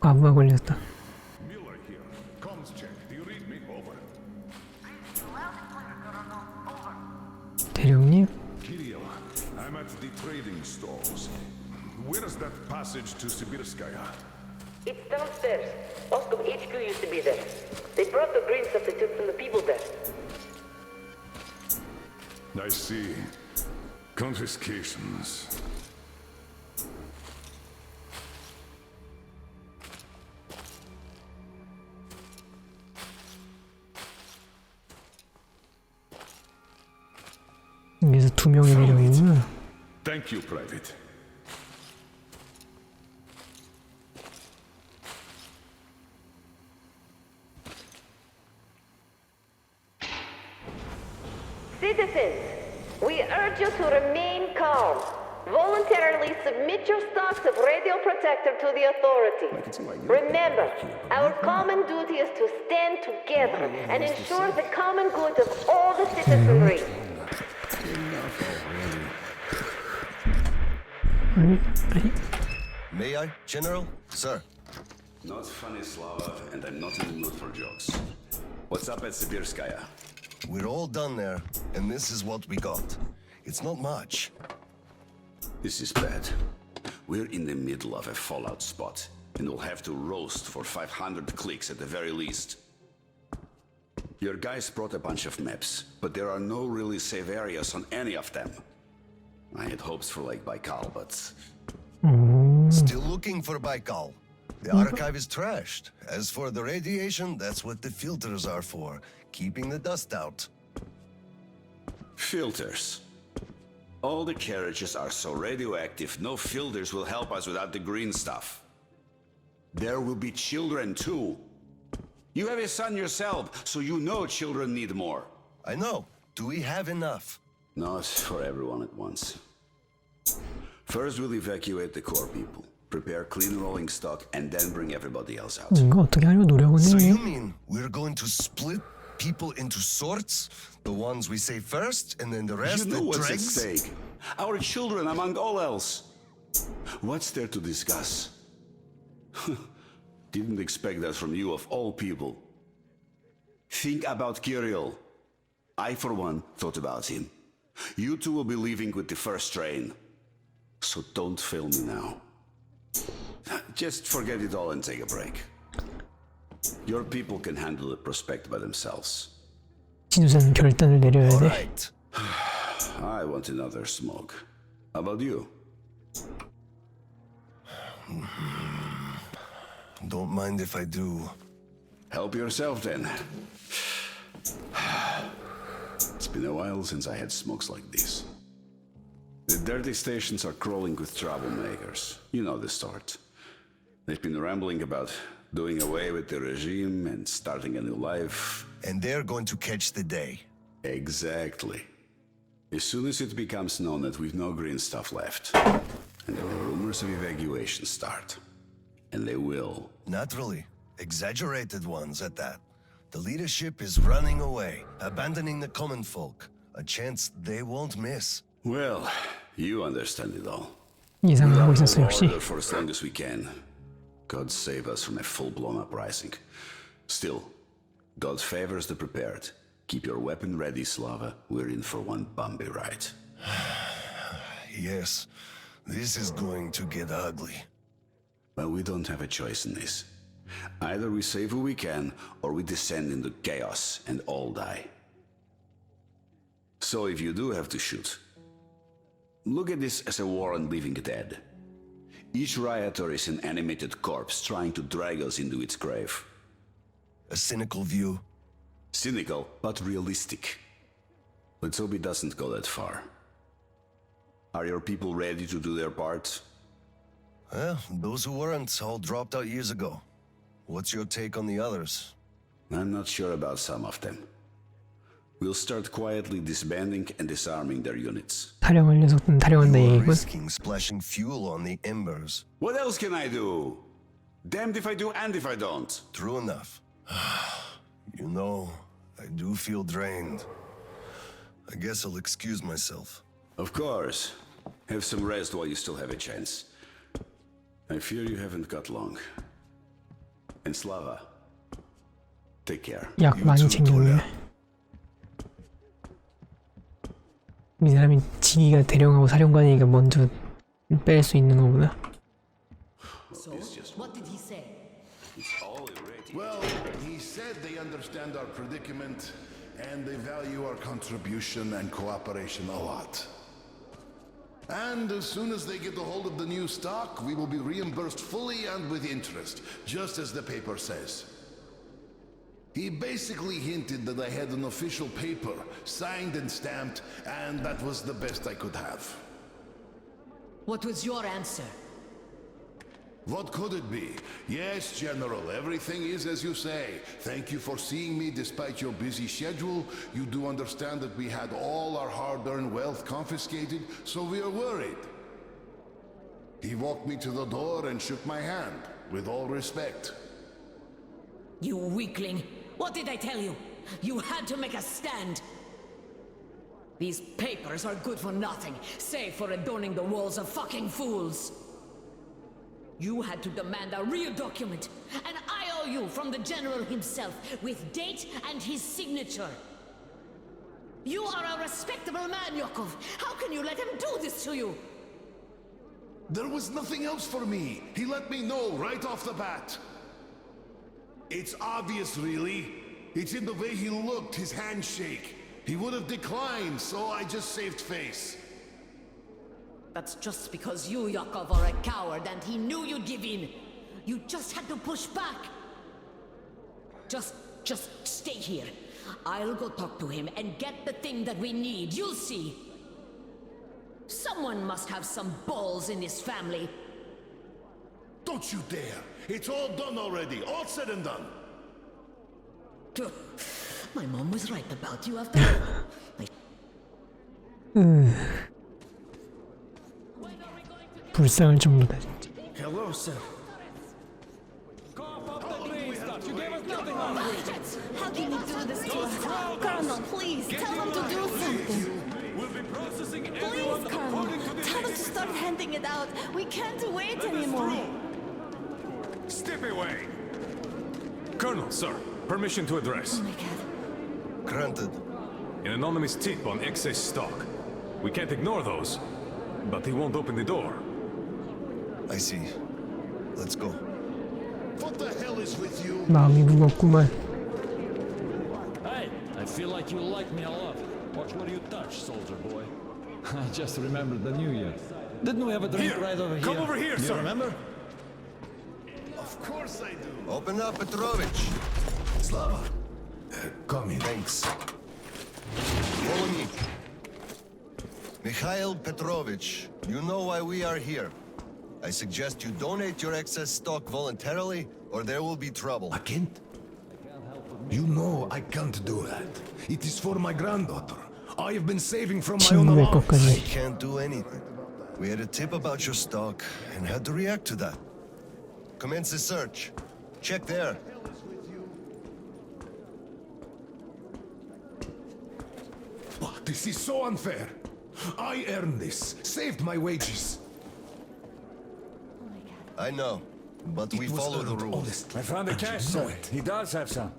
과부하 걸렸다. Miller here. Comms check. Do you read me? Over. 대령님? Kirill, I'm at the trading stalls. Where's that passage to Sibirskaya? It's downstairs. Oskov HQ used to be there. They brought the green stuff they took from the people there. I see. Confiscations. 여기서 두 명의 대령이구나. Thank you, Private. Citizens, we urge you to remain calm. Voluntarily submit your stocks of radio protector to the authority. Remember, our common duty is to stand together and ensure the common good of all the citizenry. May I, General? Sir. Not funny, Slava, and I'm not in the mood for jokes. What's up at Sibirskaya? We're all done there, and this is what we got. It's not much. This is bad. We're in the middle of a fallout spot, and we'll have to roast for 500 clicks at the very least. Your guys brought a bunch of maps, but there are no really safe areas on any of them. I had hopes for Lake Baikal, but... Still looking for Baikal. The archive is trashed. As for the radiation, that's what the filters are for. Keeping the dust out. Filters. All the carriages are so radioactive, no filters will help us without the green stuff. There will be children too. You have a son yourself, so you know children need more. I know. Do we have enough? Not for everyone at once. First we'll evacuate the core people, prepare clean rolling stock, and then bring everybody else out. 이거 어떻게 하려고 노력은 So you 해. mean we're going to split people into sorts? The ones we save first, and then the rest You know the what's at dregs? stake. Our children among all else. What's there to discuss? Didn't expect that from you of all people. Think about Kirill. I, for one, thought about him. You two will be leaving with the first train. So don't fail me now. Just forget it all and take a break. Your people can handle the prospect by themselves. 진우선 결단을 내려야 All 돼. right. I want another smoke. How about you? Don't mind if I do. Help yourself then. It's been a while since I had smokes like this. The dirty stations are crawling with troublemakers. You know the sort. They've been rambling about doing away with the regime and starting a new life. And they're going to catch the day. Exactly. As soon as it becomes known that we've no green stuff left, and the rumors of evacuation start. And they will. Naturally. Exaggerated ones at that. The leadership is running away, abandoning the common folk. A chance they won't miss. Well, you understand it all. 예상하고 We'll 있었어 역시. order for as long as we can. God save us from a full-blown uprising. Still, God favors the prepared. Keep your weapon ready, Slava. We're in for one bumpy ride. Yes, this is going to get ugly. But we don't have a choice in this. Either we save who we can, or we descend into chaos and all die. So if you do have to shoot, look at this as a war on living dead. Each rioter is an animated corpse trying to drag us into its grave. A cynical view. Cynical, but realistic. Let's hope it doesn't go that far. Are your people ready to do their part? Well, those who weren't all dropped out years ago. What's your take on the others? I'm not sure about some of them. We'll start quietly disbanding and disarming their units. 타령할 녀석들은 타령한다 You're 얘기군. risking splashing fuel on the embers. What else can I do? Damned if I do and if I don't. True enough. You know, I do feel drained. I guess I'll excuse myself. Of course. Have some rest while you still have a chance. I fear you haven't got long. And Slava, take care. 약 많이 챙겨올래. 이 사람이 지기가 대령하고 사령관이니까 먼저 뺄 수 있는 거구나. So, what did he say? Well, he said they understand our predicament and they value our contribution and cooperation a lot. And as soon as they get a hold of the new stock, we will be reimbursed fully and with interest, just as the paper says. He basically hinted that I had an official paper, signed and stamped, and that was the best I could have. What was your answer? What could it be? Yes, General, everything is as you say. Thank you for seeing me despite your busy schedule. You do understand that we had all our hard-earned wealth confiscated, so we are worried. He walked me to the door and shook my hand, with all respect. You weakling! What did I tell you? You had to make a stand! These papers are good for nothing, save for adorning the walls of fucking fools! You had to demand a real document, an IOU from the General himself, with date and his signature. You are a respectable man, Yakov. How can you let him do this to you? There was nothing else for me. He let me know right off the bat. It's obvious, really. It's in the way he looked, his handshake. He would have declined, so I just saved face. That's just because you, Yakov, are a coward and he knew you'd give in. You just had to push back. Just stay here. I'll go talk to him and get the thing that we need. You'll see. Someone must have some balls in this family. Don't you dare! It's all done already, all said and done. My mom was right about you after all. 불쌍할 정도다 진짜. Hello, sir. How can you do this to us? Colonel, please, tell them to do something. Please, Colonel, tell them to start handing it out. We can't wait anymore. Step away! Colonel, sir, permission to address. Oh my god. Granted. An anonymous tip on excess stock. We can't ignore those, but he won't open the door. I see. Let's go. What the hell is with you? 마음이 무겁구만. Hey, I feel like you like me a lot. Watch what you touch, soldier boy. I just remembered the New Year. Didn't we have a drink Here, right over here? come over here, you sir. remember? Of course I do. Open up, Petrovich. Slava, come in. Thanks. Follow me. Mikhail Petrovich, you know why we are here. I suggest you donate your excess stock voluntarily, or there will be trouble. I can't. You know I can't do that. It is for my granddaughter. I have been saving from my own 친구의 allowance. I 것까지. can't do anything. We had a tip about your stock and had to react to that. Commence the search. Check there. Oh, this is so unfair. I earned this, saved my wages. I know, but we It was follow the earned rules. honestly. I found the and you cash, know sir. it. He does have some.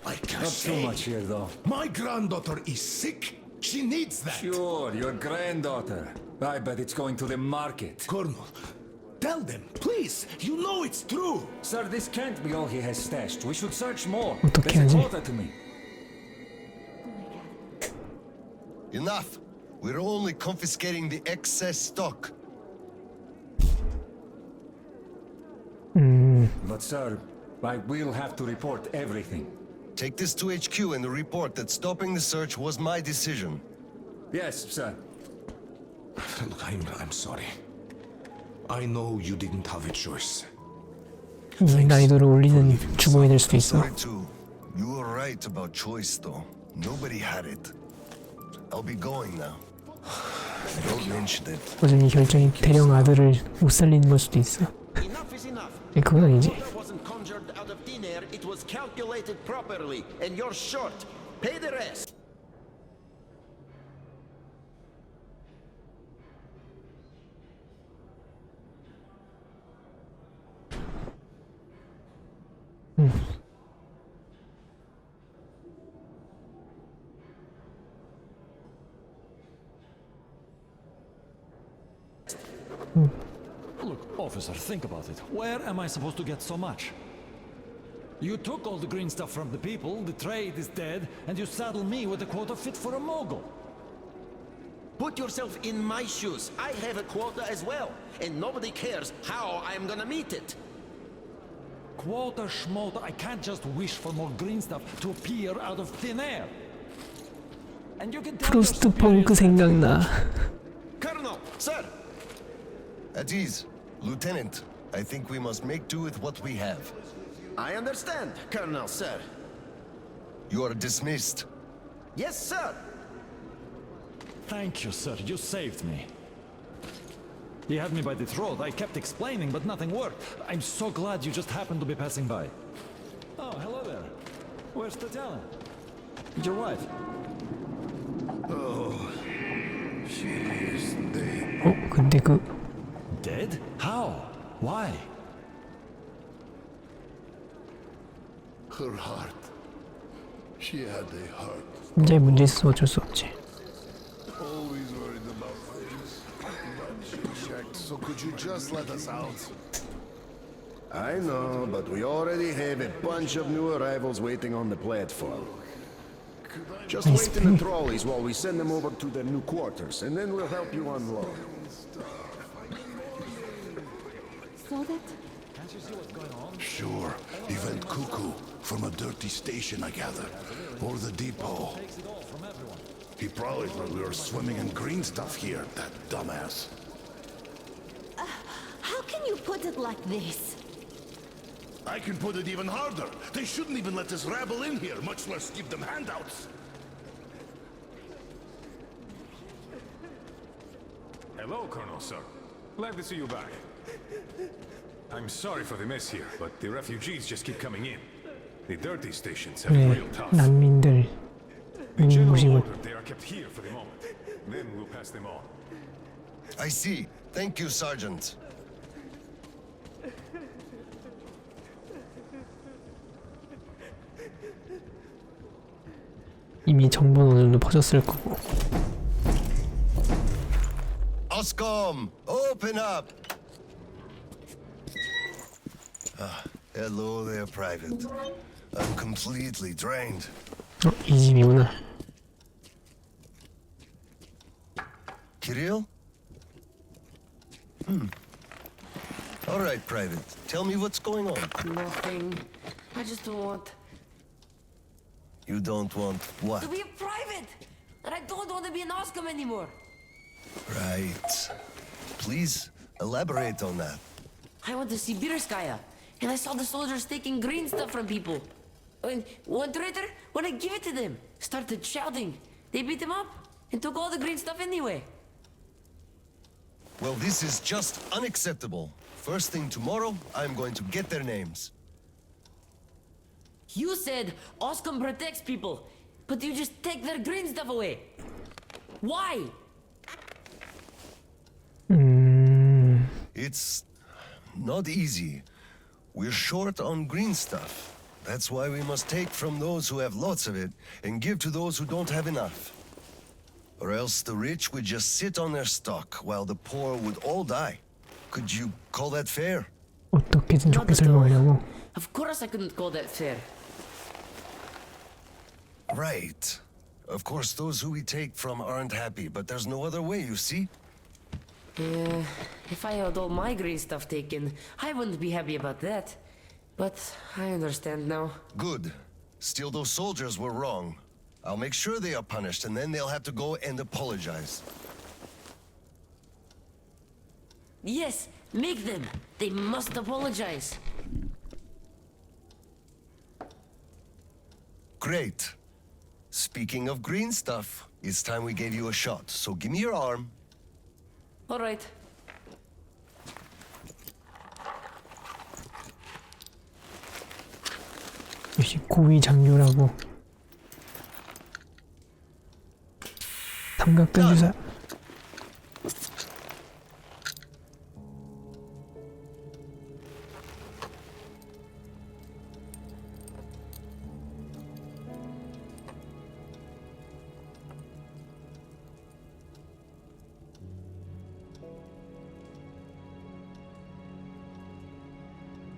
I can't Not too say. much here, though. My granddaughter is sick. She needs that. Sure, your granddaughter. I bet it's going to the market. Colonel, tell them, please. You know it's true. Sir, this can't be all he has stashed. We should search more. 어떻게 There's a 하지? quota to me. Enough! We're only confiscating the excess stock. But, sir, I will have to report everything. Take this to HQ and report that stopping the search was my decision. Yes, sir. Look, I'm sorry. I know you didn't have a choice. 이 난이도를 올리는 주범이 될 수도 있어. Sorry too. You were right about choice though. Nobody had it. I'll be going now. Don't mention it. 어쩌면 이 결정이 대령 아들을 못 살리는 걸 수도 있어. Enough is enough. 그건 아니지. Order wasn't conjured out of thin air, it was calculated properly, and you're short. Pay the rest. Look, officer, think about it. Where am I supposed to get so much? You took all the green stuff from the people, the trade is dead, and you saddle me with a quota fit for a mogul. Put yourself in my shoes. I have a quota as well, and nobody cares how I'm gonna meet it. Quota schmota, I can't just wish for more green stuff to appear out of thin air. And you can tell your 프로스트 펑크 생각나. Colonel, sir. At ease. Lieutenant, I think we must make do with what we have. I understand, Colonel, sir. You are dismissed. Yes, sir. Thank you, sir. You saved me. He had me by the throat. I kept explaining, but nothing worked. I'm so glad you just happened to be passing by. Oh, hello there. Where's Tatiana? Your wife? She is dead. 근데 그 Dead? How? Why? Her heart. She had a heart. 심장에 문제 있어서 어쩔 수 없지. Always worried about things. But she checked, so could you just let us out? I know, but we already have a bunch of new arrivals waiting on the platform. Just Nice wait in the play. trolleys while we send them over to their new quarters, and then we'll help you unload. So that? Sure. He went cuckoo from a dirty station, I gather. Or the depot. He probably thought we were swimming in green stuff here, that dumbass. How can you put it like this? I can put it even harder. They shouldn't even let this rabble in here, much less give them handouts. Hello, Colonel, sir. Glad to see you back. I'm sorry for the mess here, but the refugees just keep coming in. The dirty stations have 그래, real tough. 난민들 The general 무시고 ordered they are kept here for the moment. Then we'll pass them on. I see. Thank you, Sergeant. 이미 정보는 어느 정도 퍼졌을 거고. Oscom, open up! Hello there, Private. I'm completely drained. 이 집이구나. Kirill? All right, Private. Tell me what's going on. Nothing. I just don't want You don't want what? to be a private. And I don't want to be an Oscom anymore. Right. Please, elaborate on that. I went to Sibirskaya, and I saw the soldiers taking green stuff from people. And one traitor, when I give it to them, started shouting. They beat him up and took all the green stuff anyway. Well, this is just unacceptable. First thing tomorrow, I'm going to get their names. You said Oscom protects people, but you just take their green stuff away. Why? It's not easy. We're short on green stuff. That's why we must take from those who have lots of it and give to those who don't have enough. Or else the rich would just sit on their stock while the poor would all die. Could you call that fair? 어떻게든 Not 좋게 at all. 설명하려고. Of course I couldn't call that fair. Right. Of course, those who we take from aren't happy, but there's no other way, you see? If I had all my green stuff taken, I wouldn't be happy about that. But I understand now. Good. Still, those soldiers were wrong. I'll make sure they are punished, and then they'll have to go and apologize. Yes, make them. They must apologize. Great. Speaking of green stuff, it's time we gave you a shot, so give me your arm. All right. 역시 고위 장교라고. 삼각대 주사.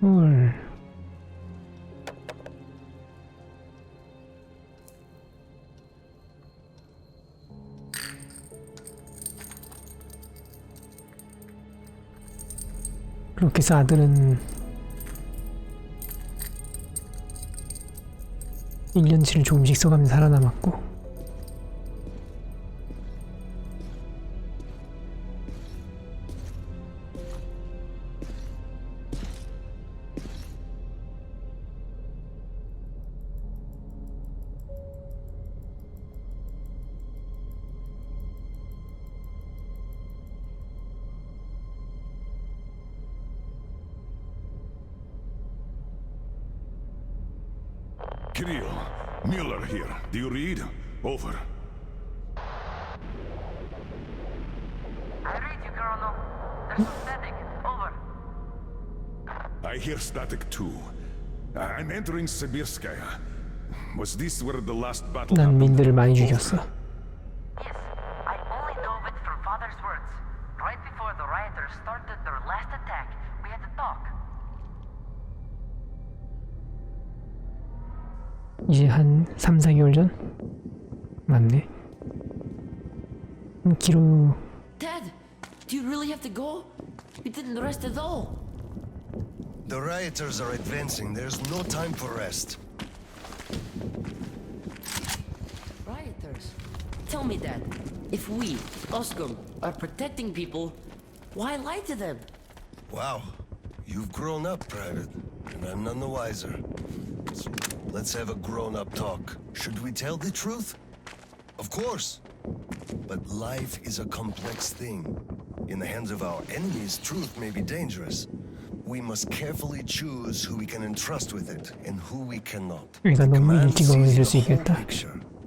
헐. 그렇게 해서 아들은 1년치를 조금씩 써가면서 살아남았고, Kirill, Mueller here. Do you read? Over. I read you, Colonel. There's some static. Over. I hear static too. I'm entering Sibirskaya. Was this where the last battle happened? 난민들을 많이 죽였어. Yes, I only know of it from Father's words. Right before the rioters started their last attack, we had to talk. 이제 한 3, 4개월 전? 맞네. 기록. Dad, do you really have to go? We didn't rest at all. The rioters are advancing. There's no time for rest. Rioters? Tell me, Dad, if we, Oscom, are protecting people, why lie to them? Wow. You've grown up, Private, and I'm none the wiser. So let's have a grown-up talk. Should we tell the truth? Of course. But life is a complex thing. In the hands of our enemies, truth may be dangerous. We must carefully choose who we can entrust with it and who we cannot. 우리가 너무 일찍 어머니될 수 있겠다.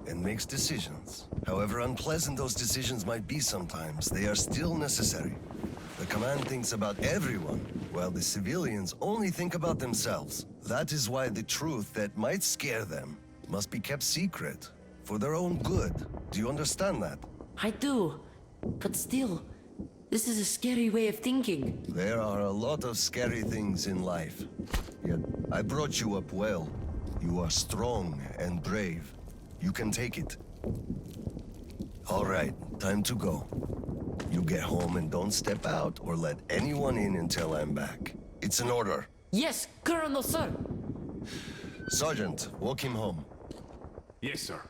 And makes decisions. However unpleasant those decisions might be sometimes, they are still necessary. The command thinks about everyone, while the civilians only think about themselves. That is why the truth that might scare them must be kept secret, for their own good. Do you understand that? I do, but still, this is a scary way of thinking. There are a lot of scary things in life. Yet, I brought you up well. You are strong and brave. You can take it. All right, time to go. You get home and don't step out or let anyone in until I'm back. It's an order. Yes, Colonel, sir. Sergeant, walk him home. Yes, sir.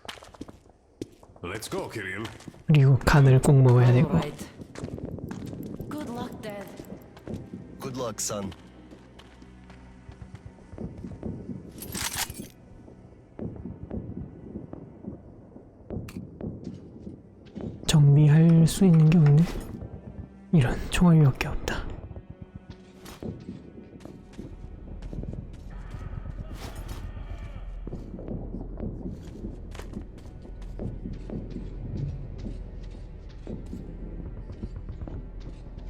Let's go, Kirill. 그리고 간을 꼭 먹어야 되고. All right. Good luck, Dad. Good luck, son. 정비할 수 있는 게 없네. 이런 총알밖에 없다.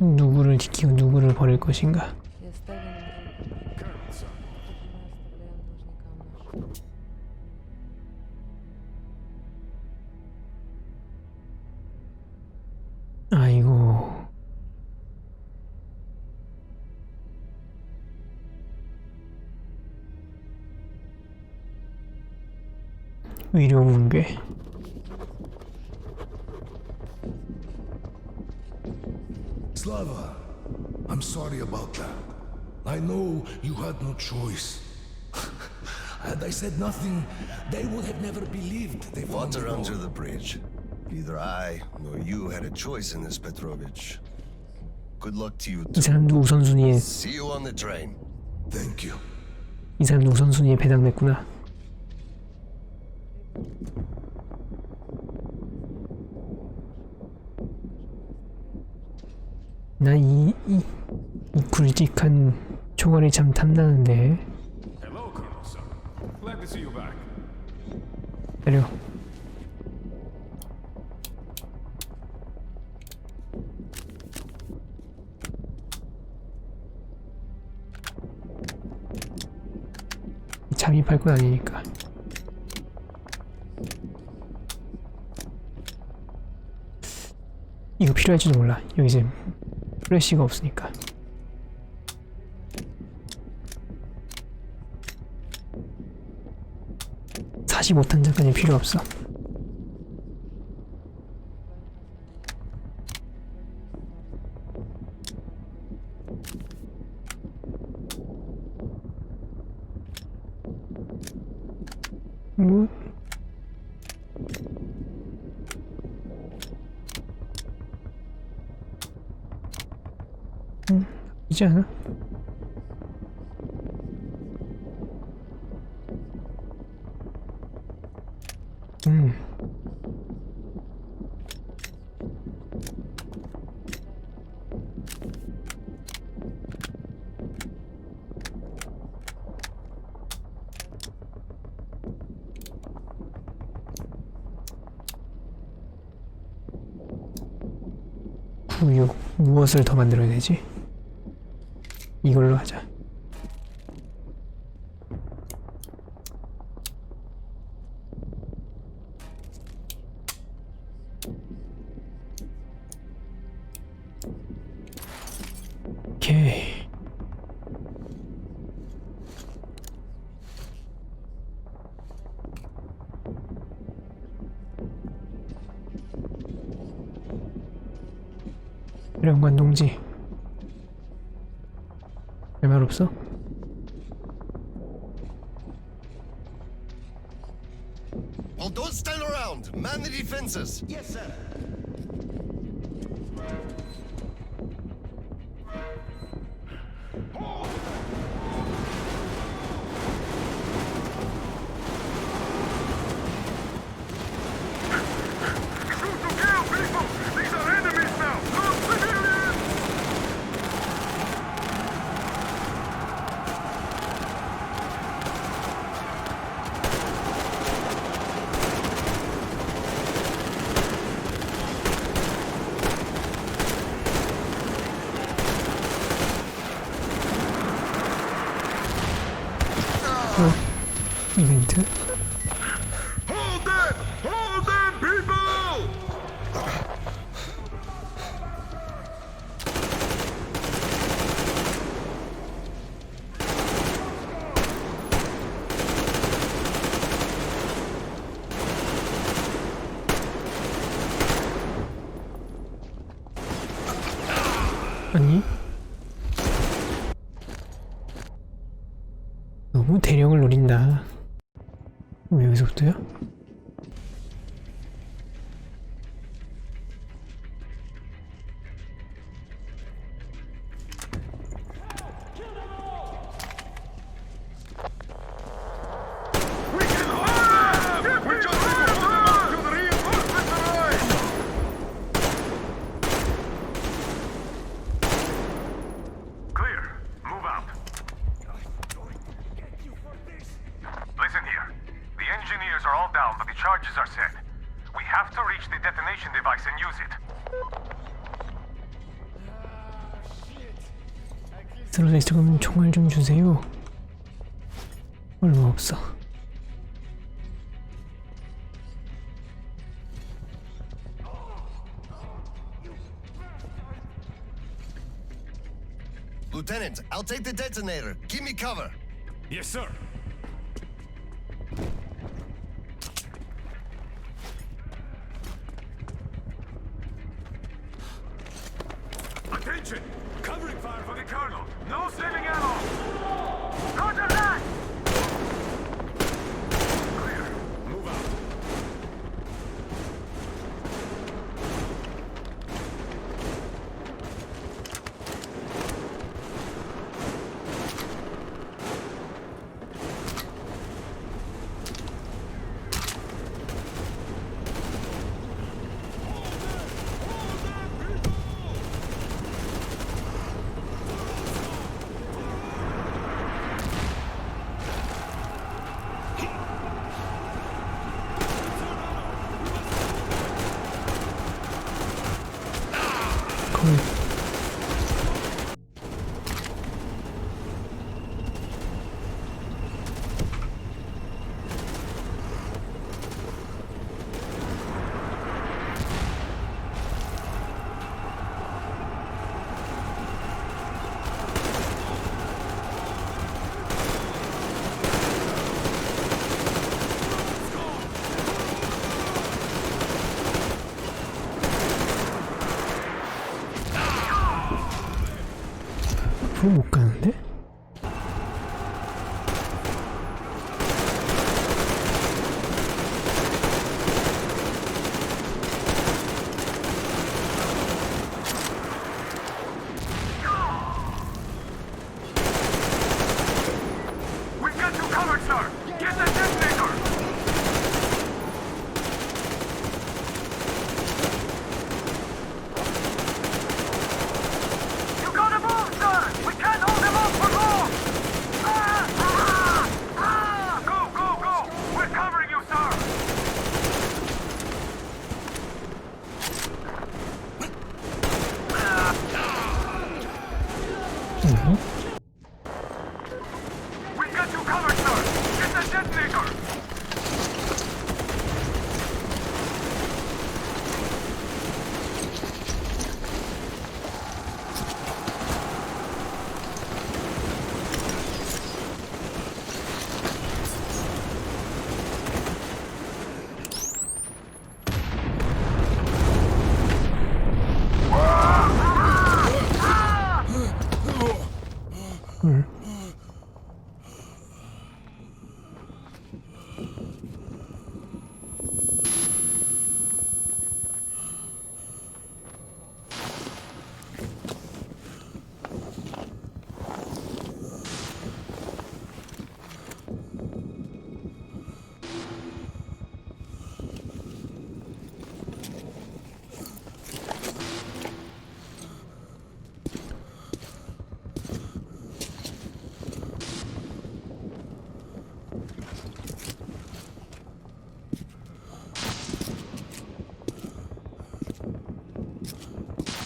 누구를 지키고 누구를 버릴 것인가? 아이고. 의료 붕괴. Slava, I'm sorry about that. I know you had no choice. Had I said nothing, they would have never believed they found Water the under gold. the bridge. Neither I nor you had a choice in this, Petrovich. Good luck to you 이 too. 사람도 우선순위에 See you on the train. Thank you. 이 사람도 우선순위에 배당됐구나. 나 이 굵직한 총알이 참 탐나는데. Hello, Colonel, sir. Glad to see you back. 때려. 잠입할 건 아니니까. 이거 필요할지도 몰라. 여기 이제 플래시가 없으니까. 45탄자까지 필요 없어. 뭐? 이지 않아? 구육 무엇을 더 만들어야 되지? 이걸로 하자. 오케이. 회령관 동지. 할 말 없어? Well, don't stand around. Man the defenses. Yes, sir. 이벤트? Hold them! Hold them, people! 아니? 너무 대령을 노린다. 왜 여기서부터야? Listen here. The engineers are all down, but the charges are set. We have to reach the detonation device and use it. 쓰러져 있으면 총알 좀 주세요. 얼마 없어. Lieutenant, I'll take the detonator. Give me cover. Yes, sir. Attention! Covering fire for the colonel. No saving ammo. Roger that! Clear. Move out.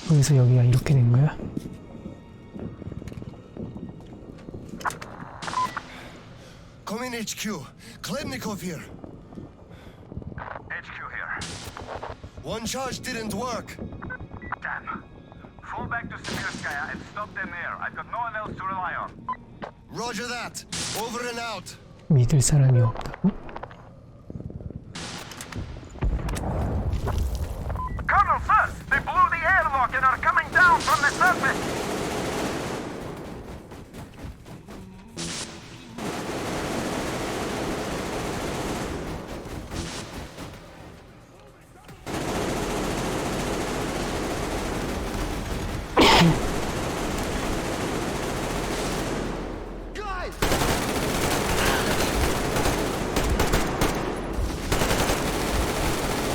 거기서 여기가 이렇게 된 거야? Come in, HQ. Klebnikov here. HQ here. One charge didn't work. Damn. Fall back to Simirskaya and stop them there. I've got no one else to rely on. Roger that. Over and out. 믿을 사람이 없다고? Colonel, sir! They blew the airlock and are coming down from the surface!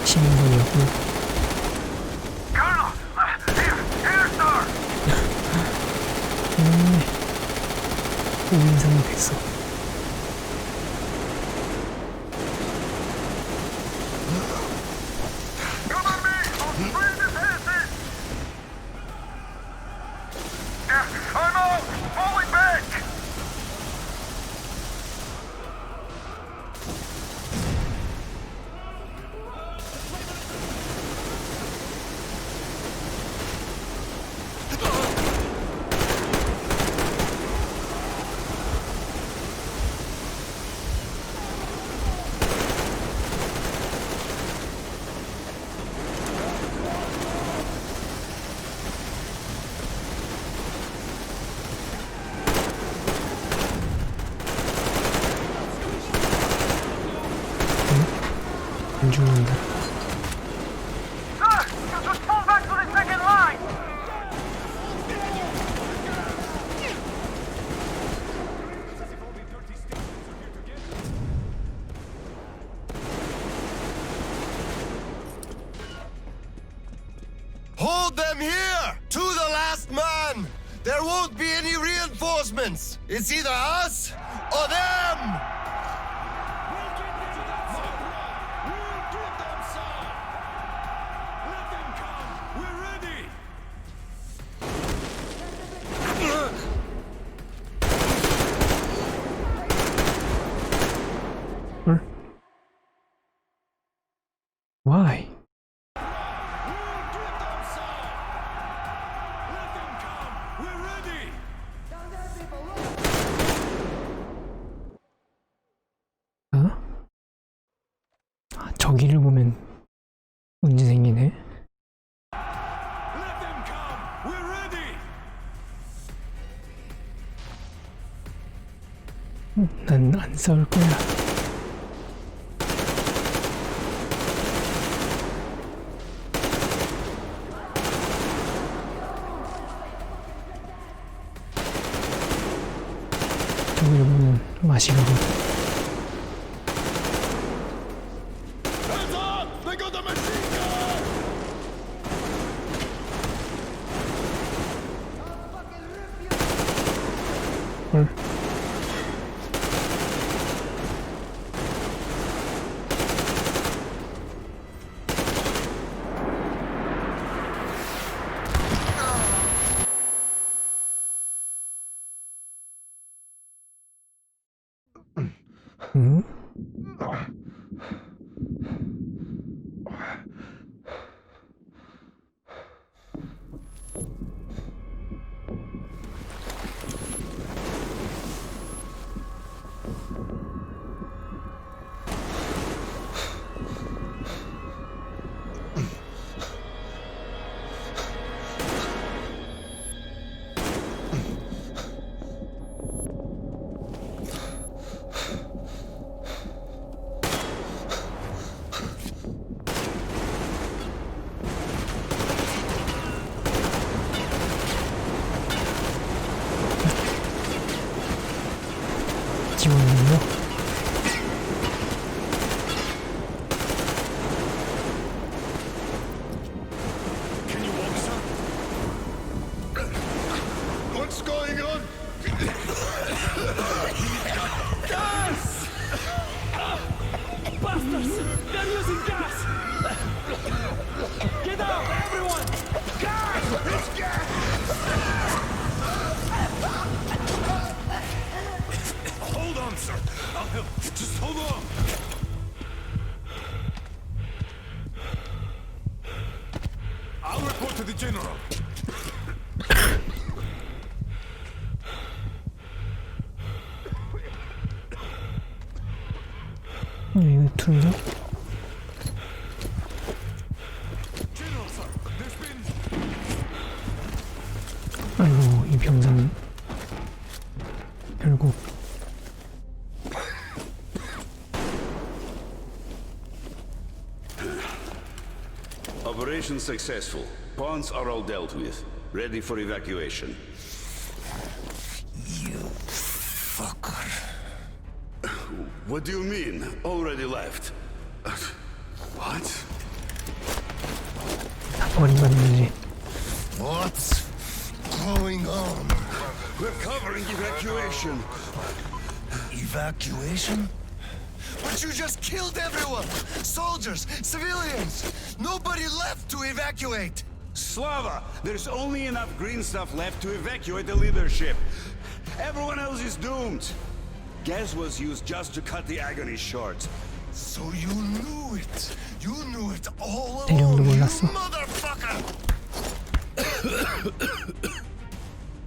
시민군이었고. Colonel! Here, sir! 인상이 됐어. Cover me! I'll spray this acid! I'm out! Falling back! 안 죽는다. Sir! Just fall back to the second line! Hold them here! To the last man! There won't be any reinforcements! It's either us or them! Why? 어? 아, 저기를 보면 문제 생기네. 난 안 싸울 거야. 저기를 보면 맛이 가고. 헐. 응? 지원은요? Can you walk, sir? What's going on? Gas! Bastards! They're using gas! Get out, everyone! Gas! It's gas! Hold on, sir. I'll help. Just hold on. I'll report to the general. 이거 둘다? General, sir. There's been... 아이고 이 병상 결국 Operation successful. Pawns are all dealt with. Ready for evacuation. You fucker. What do you mean? Already left? What? 다 버림받는지. What's going on? We're covering evacuation. Evacuation? But you just killed everyone! Soldiers, civilians! Nobody left to evacuate! Slava, there's only enough green stuff left to evacuate the leadership. Everyone else is doomed. Gas was used just to cut the agony short. So you knew it! You knew it all 대령도 along, you 몰랐어. motherfucker!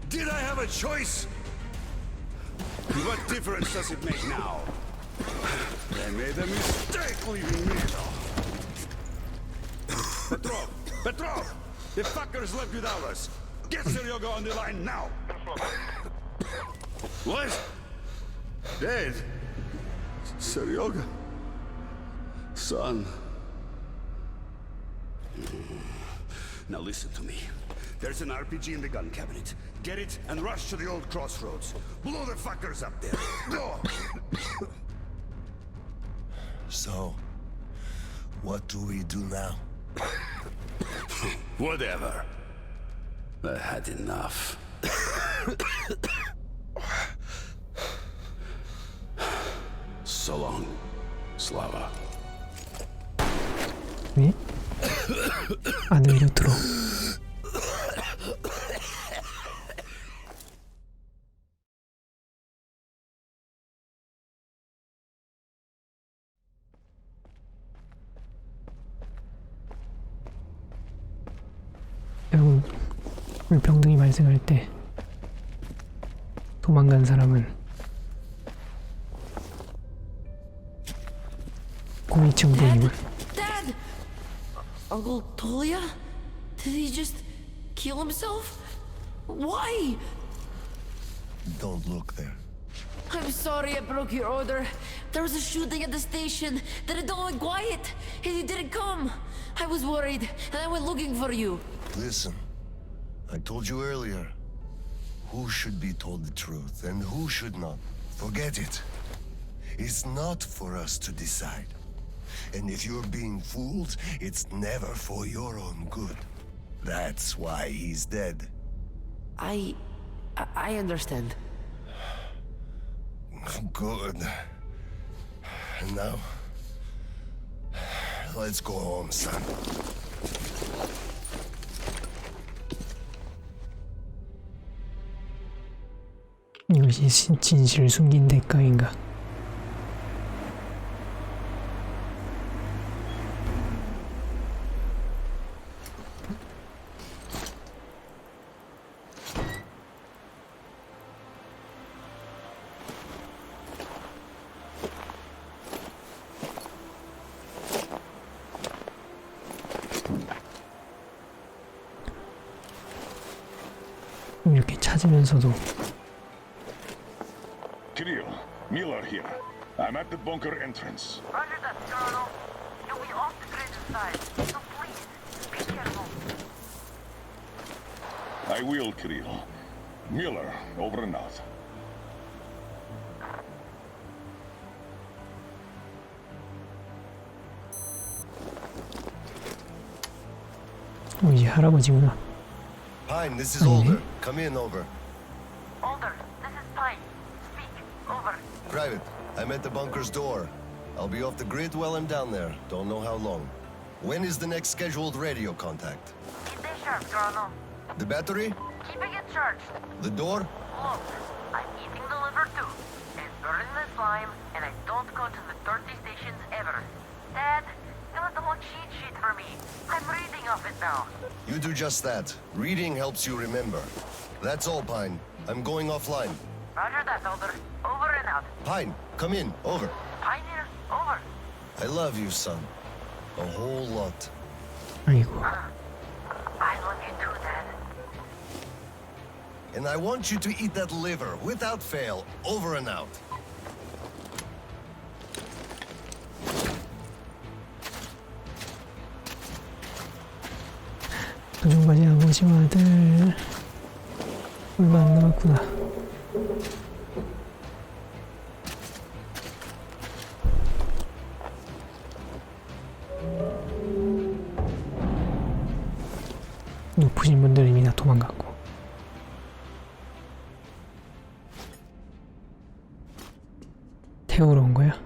Did I have a choice? What difference does it make now? They made a mistake leaving me. Petrov! Petrov! The fuckers left without us! Get Seryoga on the line now! What? Dead? Seryoga? Son? Now listen to me. There's an RPG in the gun cabinet. Get it and rush to the old crossroads. Blow the fuckers up there. Go! So, what do we do now? Whatever. I had enough. So long, Slava. 왜? 아들로 들어. 결국 불평등이 발생할 때 도망간 사람은 고위층 부임을. Dad! Uncle Tolia? Did he just kill himself? Why? Don't look there. I'm sorry I broke your order. There was a shooting at the station. Then it all went quiet, and you didn't come. I was worried, and I went looking for you. Listen, I told you earlier, who should be told the truth and who should not. Forget it. It's not for us to decide. And if you're being fooled, it's never for your own good. That's why he's dead. I understand. Good. And now, let's go home, son. 이것이 진실을 숨긴 대가인가? 찾으면서도 Kirill, Miller here. I'm at the bunker entrance. Roger that, Colonel. You'll be off the grid inside, so please, be careful. I will, Kirill. Miller, over and out. 이제 할아버지구나. Pine, this is Older. Come in, over. Older, this is Pine. Speak. Over. Private, I'm at the bunker's door. I'll be off the grid while I'm down there. Don't know how long. When is the next scheduled radio contact? Keep it sharp, Colonel. The battery? Keeping it charged. The door? Look, I'm eating the liver too, and burning the slime, and I don't go to the dirty stations ever. Dad, fill out the whole cheat sheet for me. I'm reading off it now. You do just that. Reading helps you remember. That's all, Pine. I'm going offline. Roger that, Older. Over and out. Pine, come in. Over. Pioneer, over. I love you, son. A whole lot. 아이고. I love you too, Dad. And I want you to eat that liver without fail. Over and out. 도중까지 아버지와 아들 얼마 안 남았구나. 높으신 분들은 이미 다 도망갔고. 태우러 온 거야?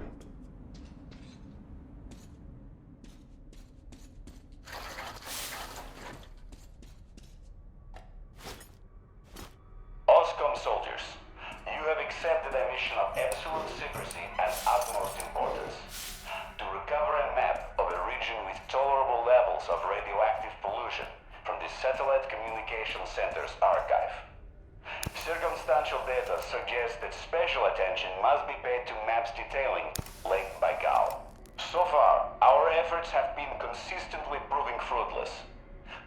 OSCOM soldiers, you have accepted a mission of absolute secrecy and utmost importance to recover a map of a region with tolerable levels of radioactive pollution from the Satellite Communication Center's archive. Circumstantial data suggests that special attention must be paid to maps detailing Lake Baikal. So far, our efforts have been consistently proving fruitless.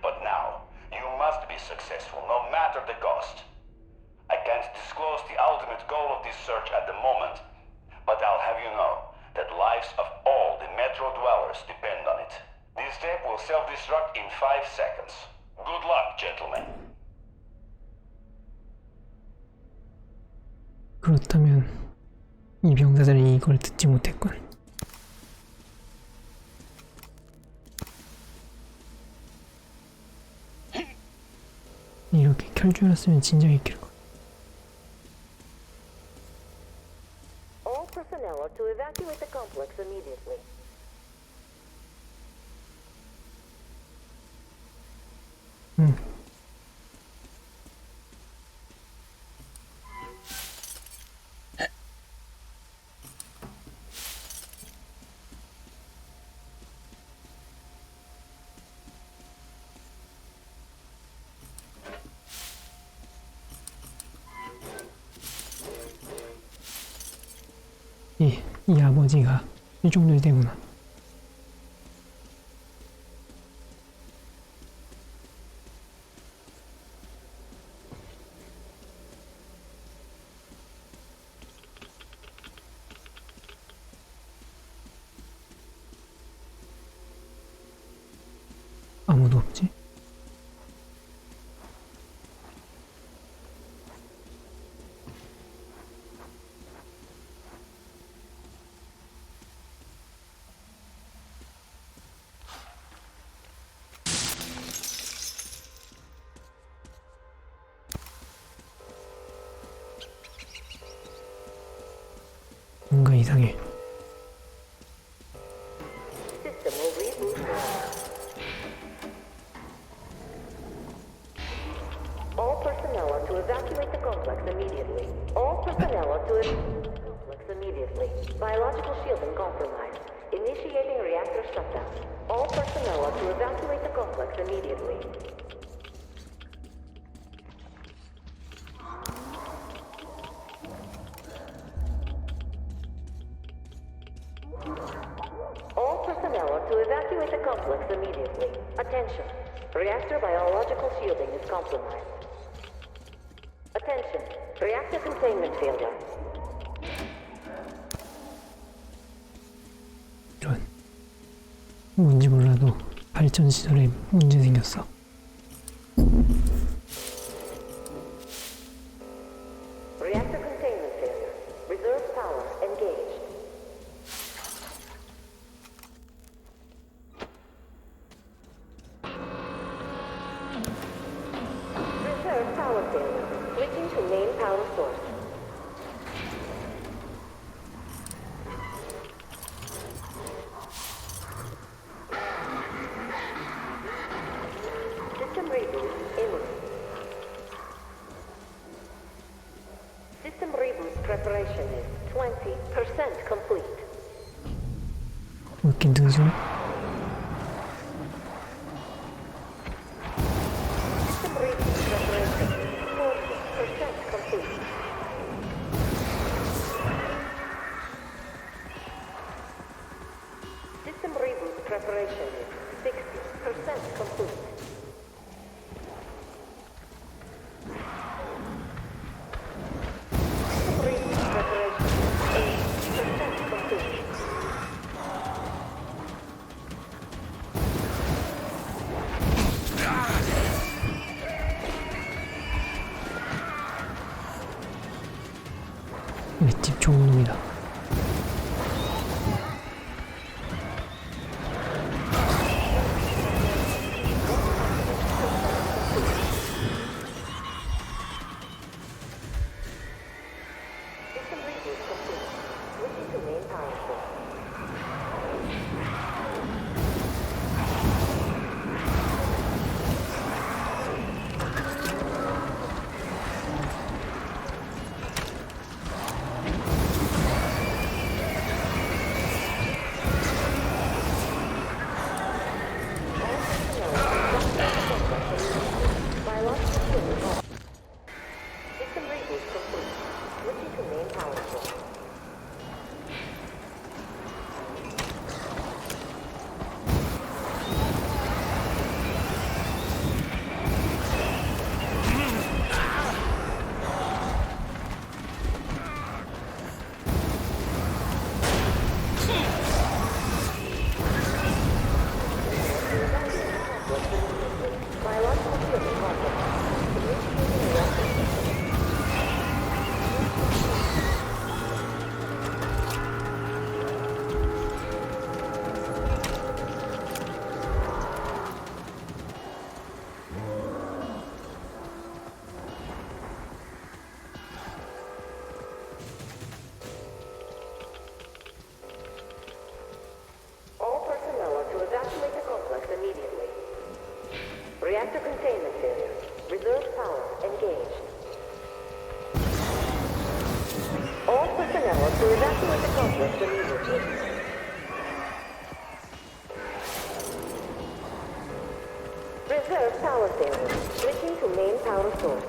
But now, you must be successful, no matter the cost. I can't disclose the ultimate goal of this search at the moment, but I'll have you know that lives of all the Metro dwellers depend on it. This tape will self-destruct in 5 seconds. Good luck, gentlemen. 그렇다면 이 병사들은 이걸 듣지 못했군. 이렇게 켤 줄 알았으면 진작에 켤 걸. All personnel are to evacuate the complex immediately. 이 아버지가 이 정도 되구나. 아무도 없지? 뭔가 이상해. System will reboot now. All personnel are to evacuate the complex immediately. All personnel are to evacuate the complex immediately. Biological shielding compromised. Initiating reactor shutdown. All personnel are to evacuate the complex immediately. All personnel are to evacuate the complex immediately. Attention. Reactor biological shielding is compromised. Reactor containment failure. 이런. 뭔지 몰라도 발전 시설에 문제 생겼어. Reactor containment failure. Reserve power engaged. Reserve power failure. Switching to main power source. System reboot imminent. System reboot preparation is 20% complete. 왜 이렇게 늦어? System reboot preparation is 40% complete. System reboot preparation is 60% complete. System reboot preparation is 80% complete. 맷집 좋은 놈이다. System reboot complete. Switching to main power source. System reboot complete. Switching to main power source. Biological field in progress. Initiating reactor. All personnel are to evacuate the complex immediately. Reactor containment failure. Reserve power engaged. All personnel are to evacuate the complex immediately. Reserve power failure. Switching to main power source.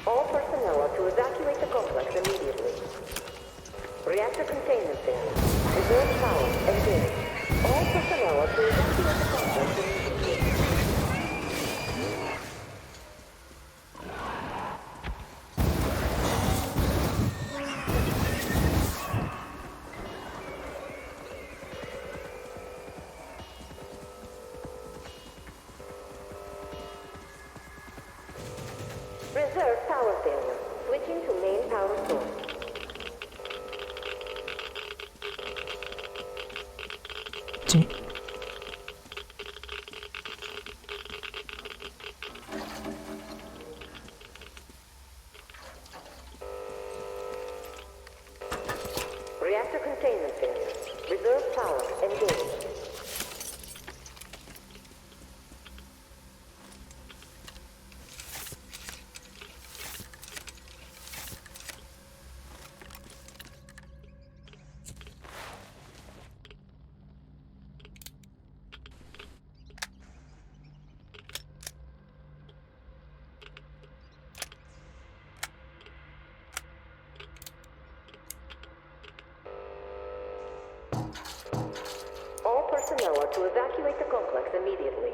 All personnel are to evacuate the complex immediately. Reactor containment failure. Reserve power engaged. All personnel are to evacuate the complex immediately. Reserve power failure. Switching to main power source. 지? Reactor containment failure. Reserve power engaged. to evacuate the complex immediately.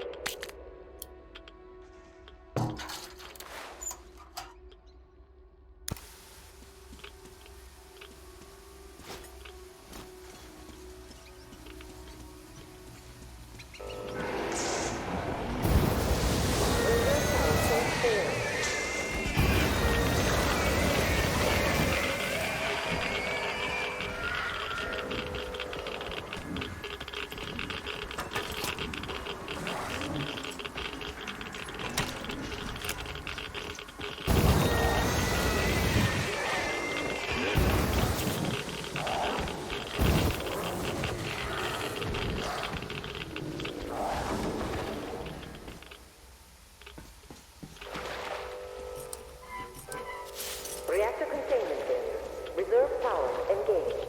Reactor containment failure. Reserve power engaged.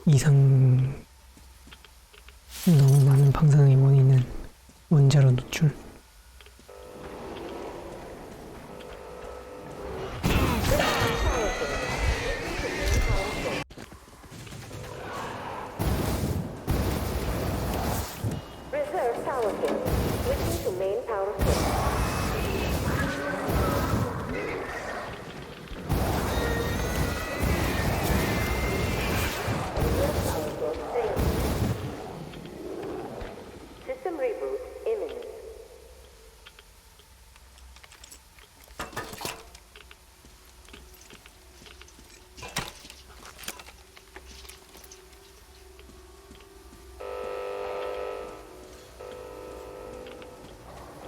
이상 너무 많은 방사능의 원인은 원자로 노출. Reserve power failure. Switching to main power source. System reboot imminent.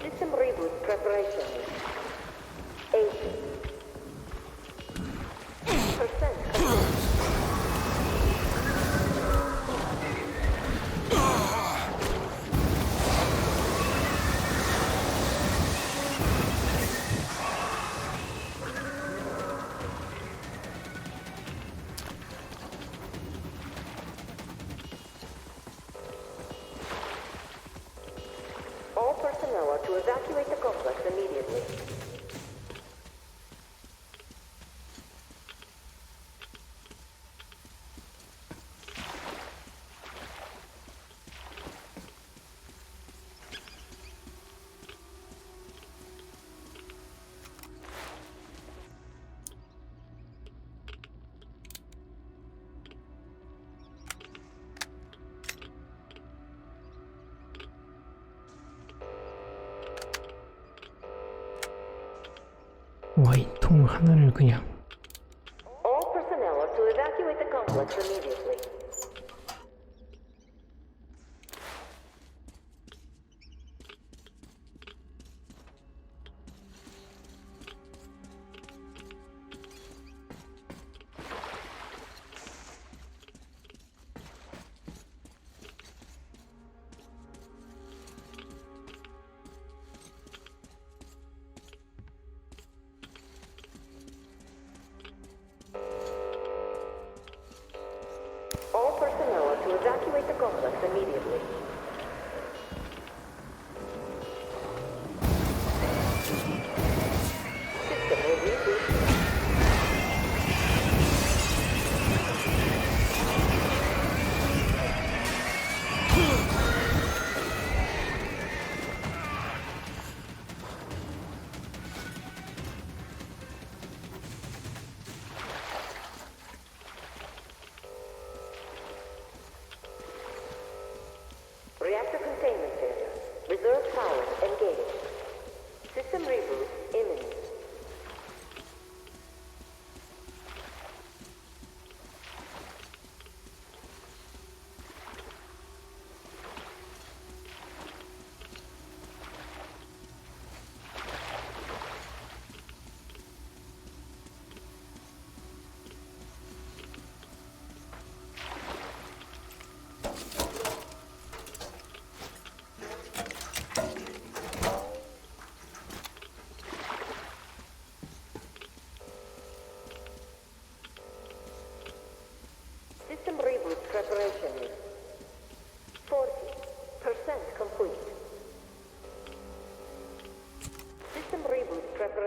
System reboot preparation. 80% complete. All personnel are to evacuate the complex immediately. 와이통 하나를 그냥. All personnel are to evacuate the complex immediately.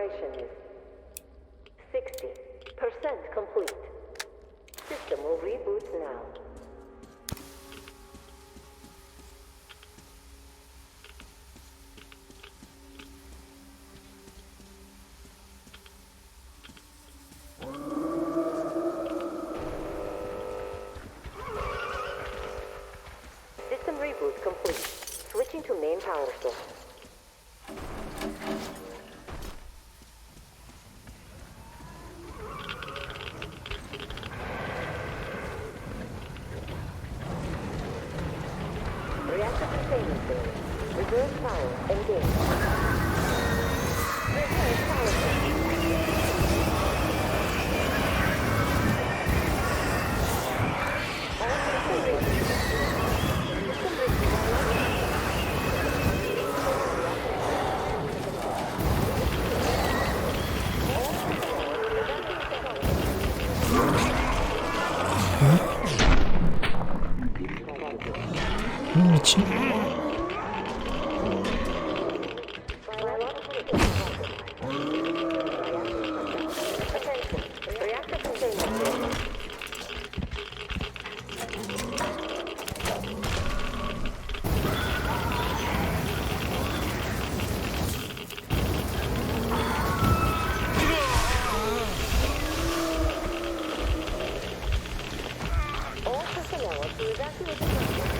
preparation is 60% complete. System will reboot now. System reboot complete. Switching to main power source. Reactor containment failure. Reverse power engaged. Reverse power source. All system ready. System 미친. Reactor containment failure. All personnel to evacuate the building.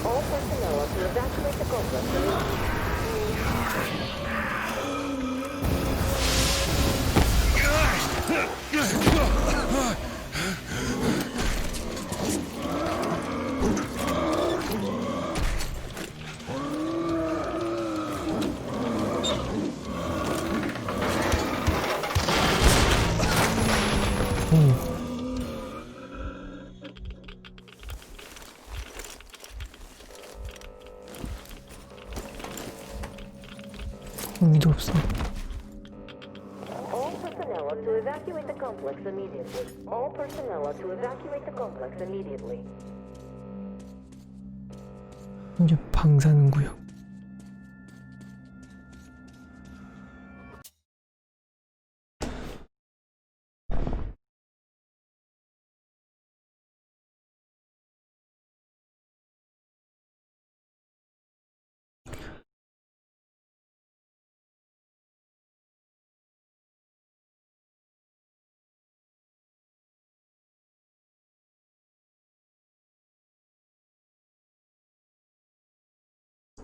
All personnel are to evacuate the complex. 의미도 없어. All personnel are to evacuate the complex immediately. All personnel are to evacuate the complex immediately. 이제 방사능 구역.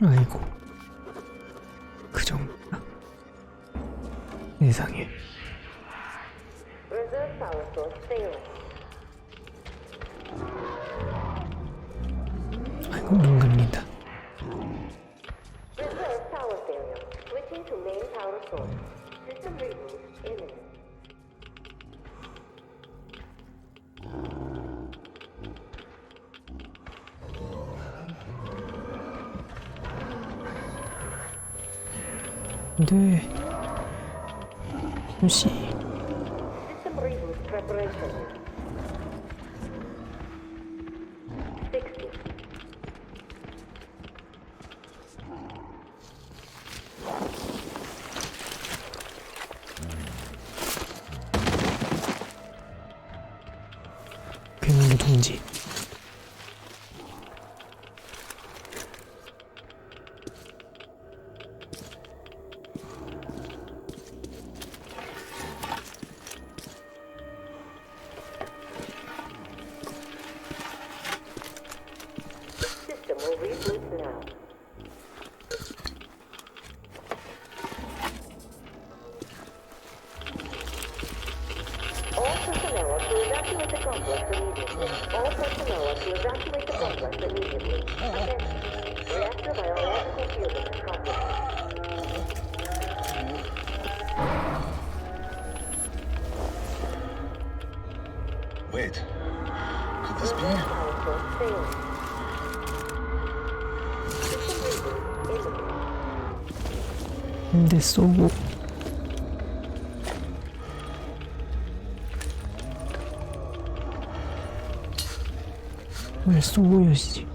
아이고, 그 정도나 세상에. Reserve power source failing. 아이고, 눈 감긴다. Reserve power failure. Switching to main power source. System reboot imminent. 네. 잠시. System reboot preparation. 60. 괴물 동지. complex immediately. All personnel are to evacuate the complex immediately. Attention. Reactor biological fusion in progress. Wait. Could this be? Power source failing. System reboot imminent. 근데 쏘고 왜 쏘고 여시지?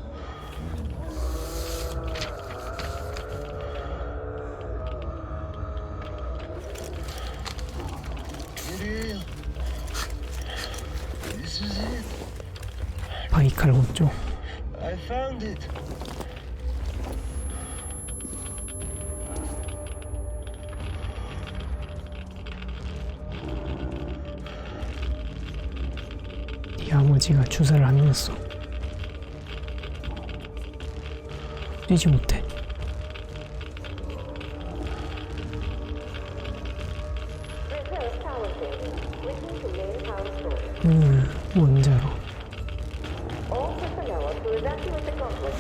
This is it. 바이칼 없죠? I found it. 네 아버지가 주사를 안 냈어. 뛰지 못해. Reserve power station. Switching to main power source. 원자로. All personnel are to evacuate the complex.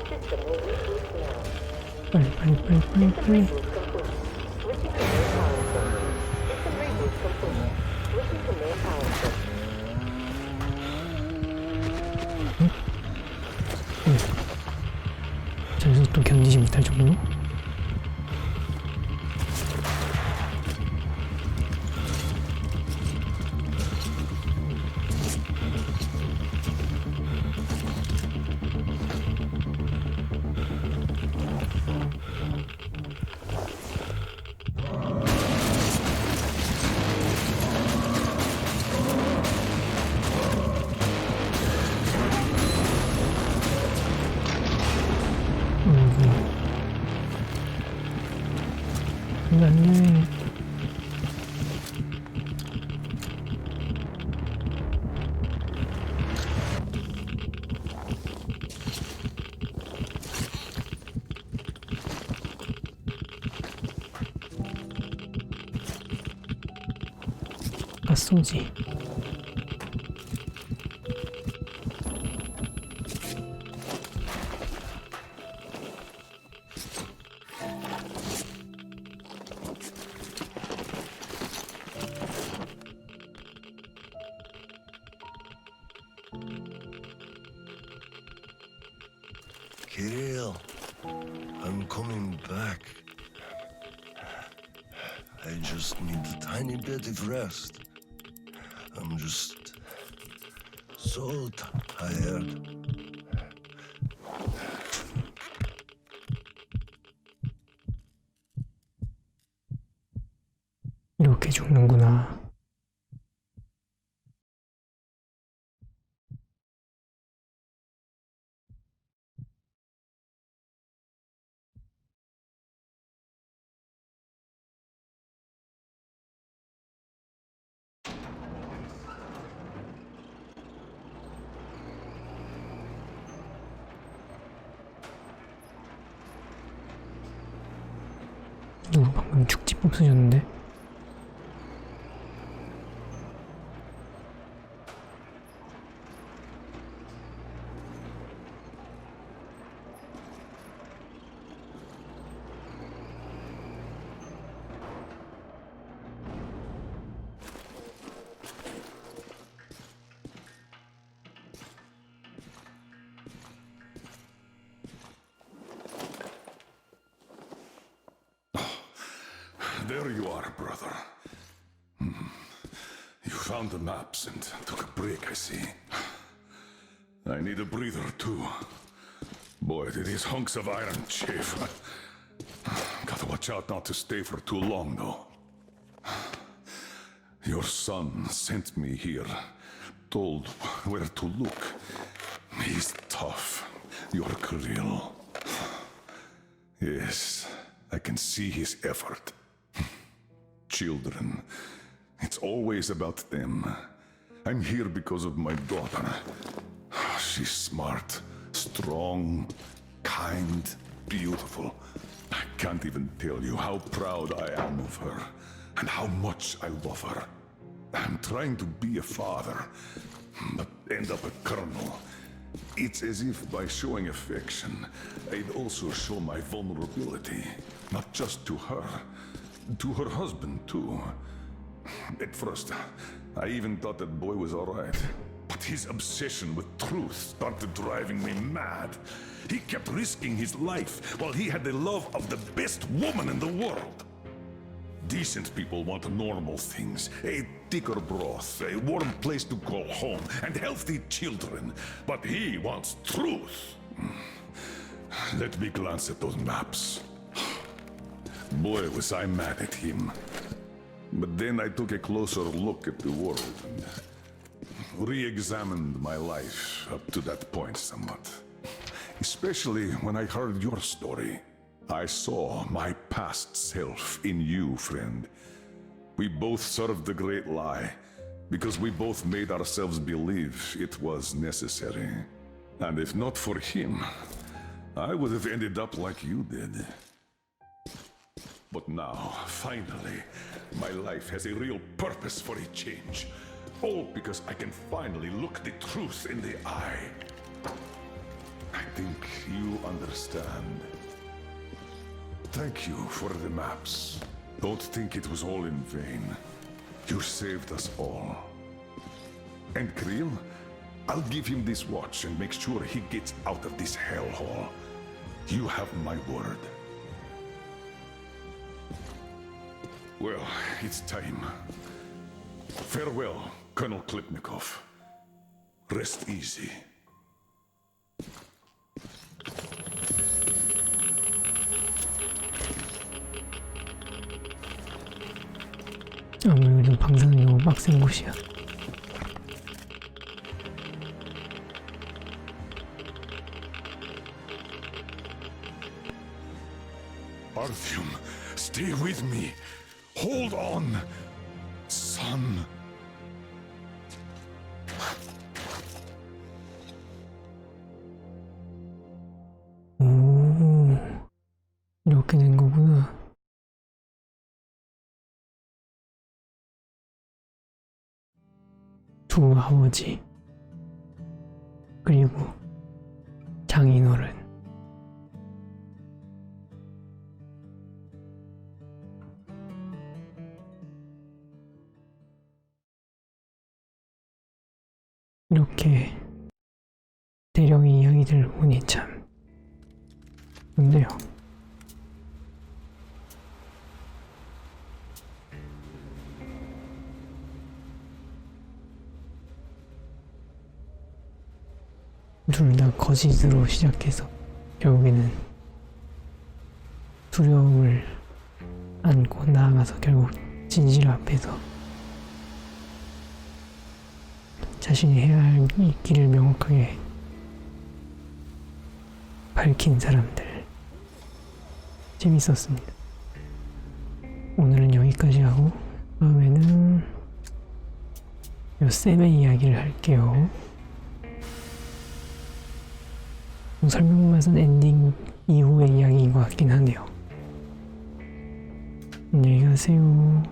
System will reboot now. 빨리. System reboot complete. Switching to main power source. System reboot complete. Switching to main power source. 저기서 또 견디지 못할 정도로? 맞네. 쏘지. Kirill, I'm coming back. I just need a tiny bit of rest. I'm just so tired. 이렇게 죽는구나. 누구 방금 축지 뽑으셨는데? There you are, brother. You found the maps and took a break, I see. I need a breather, too. Boy, do these hunks of iron chafe. watch out not to stay for too long, though. Your son sent me here, told where to look. He's tough, your Kirill. Yes, I can see his effort. Children, it's always about them. I'm here because of my daughter. She's smart, strong, kind, beautiful. I can't even tell you how proud I am of her, and how much I love her. I'm trying to be a father, but end up a colonel. It's as if by showing affection, I'd also show my vulnerability, not just to her husband too. At first, I even thought that boy was alright, but his obsession with truth started driving me mad. He kept risking his life while he had the love of the best woman in the world. Decent people want normal things, a thicker broth, a warm place to call home, and healthy children. But he wants truth. Let me glance at those maps. Boy, was I mad at him. But then I took a closer look at the world and re-examined my life up to that point somewhat. Especially when I heard your story. I saw my past self in you, friend. We both served the great lie, because we both made ourselves believe it was necessary. And if not for him, I would have ended up like you did. But now, finally, my life has a real purpose for a change. All because I can finally look the truth in the eye. I think you understand. Thank you for the maps. Don't think it was all in vain. You saved us all. And Kirill, I'll give him this watch and make sure he gets out of this hellhole. You have my word. Well, it's time. Farewell, Colonel Klipnikov. Rest easy. 아무래도 방사능이 너무 빡센 곳이야. Artyom, stay with me. Hold on, son. 오, 이렇게 된 거구나. 두 아버지 그리고 장인어른. 이렇게 대령의 이야기들을 보니 참 좋네요. 둘 다 거짓으로 시작해서 결국에는 두려움을 안고 나아가서 결국 진실 앞에서 자신이 해야 할 길을 명확하게 밝힌 사람들. 재밌었습니다. 오늘은 여기까지 하고 다음에는 요 쌤의 이야기를 할게요. 설명맛은 엔딩 이후의 이야기인 것 같긴 하네요. 안녕히 가세요.